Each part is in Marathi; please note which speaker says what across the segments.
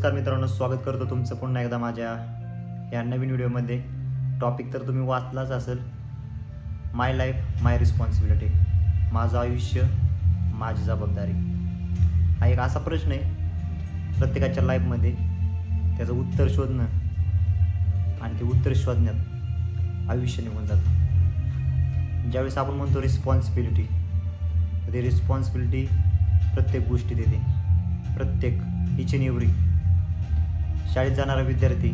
Speaker 1: नमस्कार मित्रांनो, स्वागत करतो तुमचं पुन्हा एकदा माझ्या या नवीन व्हिडिओमध्ये. टॉपिक तर तुम्ही वाचलाच असेल, माय लाईफ माय रिस्पॉन्सिबिलिटी. माझं आयुष्य माझी जबाबदारी. हा एक असा प्रश्न आहे प्रत्येकाच्या लाईफमध्ये, त्याचं उत्तर शोधणं आणि ते उत्तर शोधण्यात आयुष्य निघून जातं. ज्यावेळेस आपण म्हणतो रिस्पॉन्सिबिलिटी, तर ती रिस्पॉन्सिबिलिटी प्रत्येक गोष्टी देते. प्रत्येक इच अँड एव्हरी. शाळेत जाणारा विद्यार्थी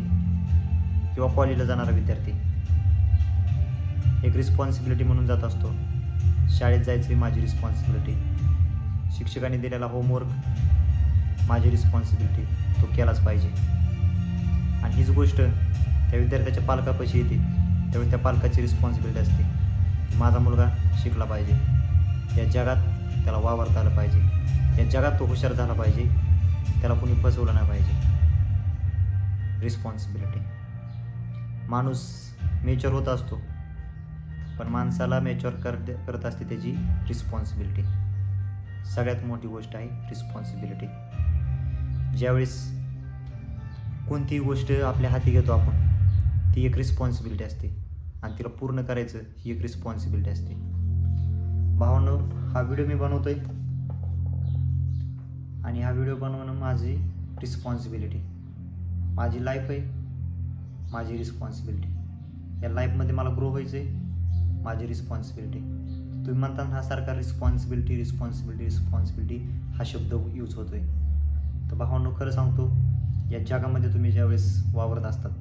Speaker 1: किंवा कॉलेजला जाणारा विद्यार्थी एक रिस्पॉन्सिबिलिटी म्हणून जात असतो. शाळेत जायचं माझी रिस्पॉन्सिबिलिटी, शिक्षकांनी दिलेला होमवर्क माझी रिस्पॉन्सिबिलिटी, तो केलाच पाहिजे. आणि हीच गोष्ट त्या विद्यार्थ्याच्या पालकापाशी येते, त्यावेळी त्या पालकाची रिस्पॉन्सिबिलिटी असते, माझा मुलगा शिकला पाहिजे, या जगात त्याला वावरता आलं पाहिजे, या जगात तो हुशार झाला पाहिजे, त्याला कोणी फसवलं नाही पाहिजे. रिस्पॉन्सिबिलिटी. माणूस मॅच्युअर होत असतो, पण माणसाला मॅच्युअर करत असते त्याची रिस्पॉन्सिबिलिटी. सगळ्यात मोठी गोष्ट आहे रिस्पॉन्सिबिलिटी. ज्यावेळेस कोणतीही गोष्ट आपल्या हाती घेतो आपण, ती एक रिस्पॉन्सिबिलिटी असते आणि तिला पूर्ण करायचं ही एक रिस्पॉन्सिबिलिटी असते. भावांनो, हा व्हिडिओ मी बनवतोय आणि हा व्हिडिओ बनवणं माझी रिस्पॉन्सिबिलिटी. माझी लाईफ आहे, माझी रिस्पॉन्सिबिलिटी. या लाईफमध्ये मला ग्रो व्हायचं आहे, माझी रिस्पॉन्सिबिलिटी. तुम्ही म्हणता हा सारखा रिस्पॉन्सिबिलिटी रिस्पॉन्सिबिलिटी रिस्पॉन्सिबिलिटी हा शब्द यूज होतो आहे. तर भावांनो, खरं सांगतो, या जगामध्ये तुम्ही ज्यावेळेस वावरत असतात,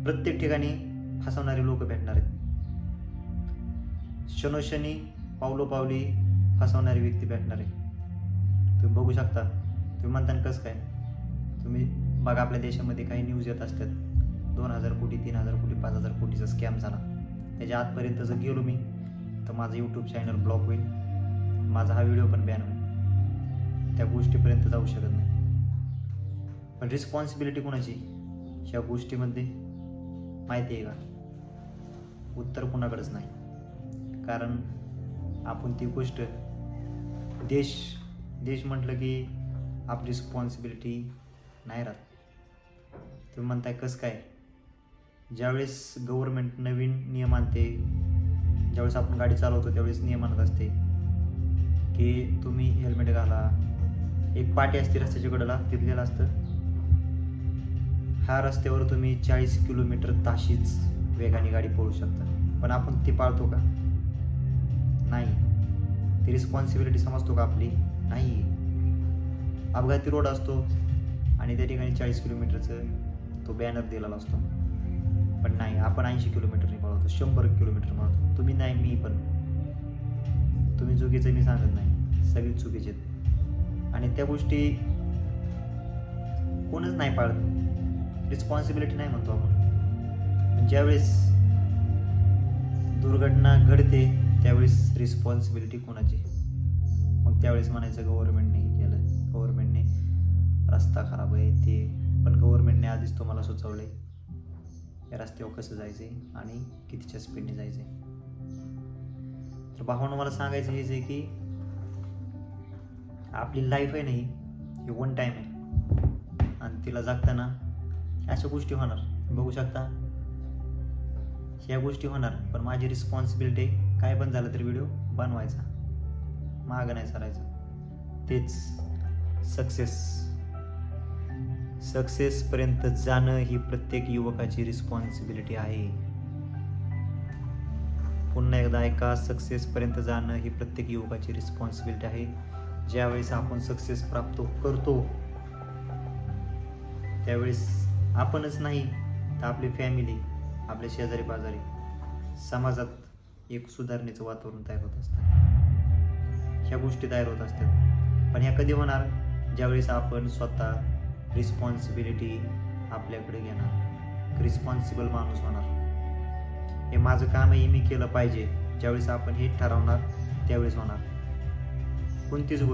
Speaker 1: प्रत्येक ठिकाणी फसवणारे लोक भेटणार आहेत. क्षणोक्षणी पावलोपावली फसवणारी व्यक्ती भेटणार आहे. तुम्ही बघू शकता. तुम्ही म्हणता कसं काय? तुम्ही बघा, आपल्या देशामध्ये काही न्यूज येत असतात, 2,000 कोटी 3,000 कोटी 5,000 कोटीचा स्कॅम झाला. त्याच्या आतपर्यंत जर गेलो मी तर माझं यूट्यूब चॅनल ब्लॉक होईल, माझा हा व्हिडिओ पण बॅन होईल. त्या गोष्टीपर्यंत जाऊ शकत नाही. पण रिस्पॉन्सिबिलिटी कोणाची ह्या गोष्टीमध्ये माहिती आहे का? उत्तर कोणाकडेच नाही. कारण आपण ती गोष्ट देश म्हटलं की आपली रिस्पॉन्सिबिलिटी नाही राहत. तुम्ही म्हणताय कसं काय? ज्यावेळेस गव्हर्नमेंट नवीन नियम आणते, ज्यावेळेस आपण गाडी चालवतो त्यावेळेस नियम आणत असते की तुम्ही हेल्मेट घाला. एक पाटी असते रस्त्याच्या कडेला, तिथलेलं असतं ह्या रस्त्यावर तुम्ही 40 किलोमीटर ताशीच वेगाने गाडी पळू शकता. पण आपण ती पाळतो का? नाही. ती रिस्पॉन्सिबिलिटी समजतो का आपली? नाही. अपघाती रोड असतो आणि त्या ठिकाणी 40 किलोमीटरचं तो बॅनर दिलेला असतो, पण नाही, आपण 80 किलोमीटरने पळवतो, 100 किलोमीटर पळवतो. तुम्ही नाही, मी पण. तुम्ही चुकीचं मी सांगत नाही, सगळीच चुकीचे आहेत. आणि त्या गोष्टी कोणच नाही पाळत. रिस्पॉन्सिबिलिटी नाही म्हणतो आपण. ज्यावेळेस दुर्घटना घडते त्यावेळेस रिस्पॉन्सिबिलिटी कोणाची? मग त्यावेळेस म्हणायचं गव्हर्नमेंटने हे केलं, गव्हर्नमेंटने रस्ता खराब आहे ते. पण गव्हर्नमेंटने आधीच तुम्हाला सुचवलं आहे या रस्त्यावर कसं जायचं आहे आणि कितीच्या स्पीडने जायचं आहे. तर भावांनो, मला सांगायचं हेच आहे की आपली लाईफ आहे नाही, ही वन टाईम आहे आणि तिला जगताना अशा गोष्टी होणार. बघू शकता, ह्या गोष्टी होणार. पण माझी रिस्पॉन्सिबिलिटी काय पण झालं तरी व्हिडिओ बनवायचा, मागं नाही चालायचं. तेच सक्सेसपर्यंत जाणं ही प्रत्येक युवकाची रिस्पॉन्सिबिलिटी आहे. पुन्हा एकदा ऐका, सक्सेसपर्यंत जाणं ही प्रत्येक युवकाची रिस्पॉन्सिबिलिटी आहे. ज्यावेळेस आपण सक्सेस प्राप्त करतो त्यावेळेस आपणच नाही तर आपली फॅमिली, आपल्या शेजारी पाजारी, समाजात एक सुधारणेचं वातावरण तयार होत असतं. ह्या गोष्टी तयार होत असतात. पण ह्या कधी होणार? ज्यावेळेस आपण स्वतः रिस्पॉन्सिबिलिटी आपल्याकडे घेणार, रिस्पॉन्सिबल माणूस होणार. हे माझं काम आहे, मी केलं पाहिजे. ज्यावेळेस आपण हे ठरवणार त्यावेळेस होणार. कोणतीही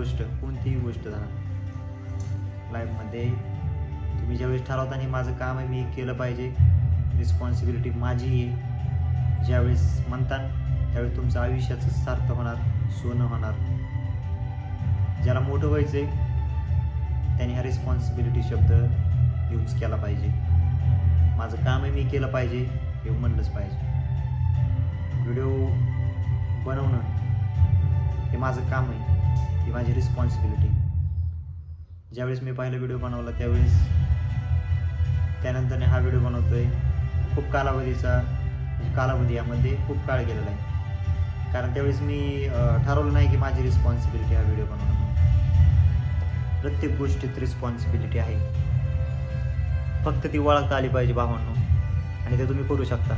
Speaker 1: गोष्ट झाणार लाईफमध्ये, तुम्ही ज्यावेळेस ठरवता हे माझं काम आहे, मी केलं पाहिजे, रिस्पॉन्सिबिलिटी माझी आहे, ज्यावेळेस म्हणतात त्यावेळेस तुमचं आयुष्याचं सार्थ होणार, सोनं होणार. ज्याला मोठं व्हायचंय त्याने हा रिस्पॉन्सिबिलिटी शब्द यूज केला पाहिजे. माझं काम आहे, मी केलं पाहिजे हे म्हणलंच पाहिजे. व्हिडिओ बनवणं हे माझं काम आहे, ही माझी रिस्पॉन्सिबिलिटी. ज्यावेळेस मी पहिला व्हिडिओ बनवला त्यावेळेस त्यानंतर हा व्हिडिओ बनवतोय खूप कालावधीचा, म्हणजे कालावधी यामध्ये खूप काळ गेलेला आहे. कारण त्यावेळेस मी ठरवलं नाही की माझी रिस्पॉन्सिबिलिटी हा व्हिडिओ बनवणं म्हणून. प्रत्येक गोष्टीत रिस्पॉन्सिबिलिटी आहे, फक्त ती ओळखता आली पाहिजे भावांनो, आणि ते तुम्ही करू शकता.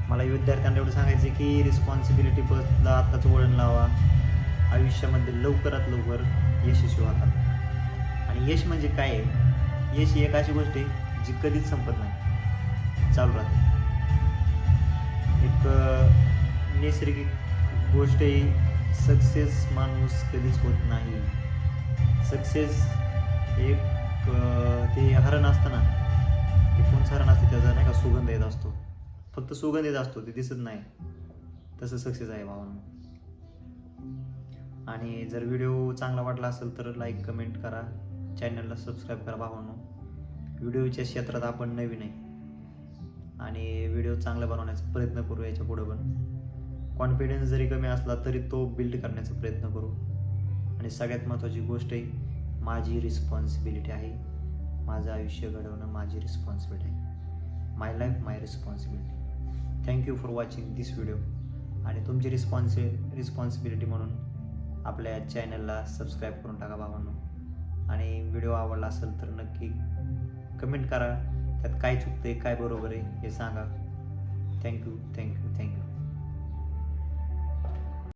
Speaker 1: मला विद्यार्थ्यांना एवढं सांगायचं की रिस्पॉन्सिबिलिटी बसला आत्ताच वळण लावा, आयुष्यामध्ये लवकरात लवकर यशस्वी होतात. आणि यश म्हणजे काय आहे? यश ही एक अशी गोष्ट आहे जी कधीच संपत नाही, चालू राहते. एक नैसर्गिक गोष्ट आहे, सक्सेस माणूस कधीच होत नाही. सक्सेस एक ते हरण असतं ना, ते कोणचं हरण असतं, त्याचा नाही का सुगंध येत असतो, फक्त सुगंध येत असतो, ते दिसत नाही. तसं सक्सेस आहे भावांनो. आणि जर व्हिडिओ चांगला वाटला असेल तर लाईक कमेंट करा, चॅनलला सबस्क्राईब करा भावांनो. व्हिडिओच्या क्षेत्रात आपण नवीन आहे आणि व्हिडिओ चांगला बनवण्याचा प्रयत्न करू. याच्या पुढे पण कॉन्फिडन्स जरी कमी असला तरी तो बिल्ड करण्याचा प्रयत्न करू. आणि सगळ्यात महत्त्वाची गोष्ट आहे, माझी रिस्पॉन्सिबिलिटी आहे. माझं आयुष्य घडवणं माझी रिस्पॉन्सिबिलिटी आहे. My life my responsibility. Thank you for watching this video. आणि तुमची रिस्पॉन्सिबिलिटी म्हणून आपल्या चॅनलला सबस्क्राईब करून टाका भावांनो. आणि व्हिडिओ आवडला असेल तर नक्की कमेंट करा, त्यात काय चुकते काय बरोबर आहे हे सांगा. थँक्यू.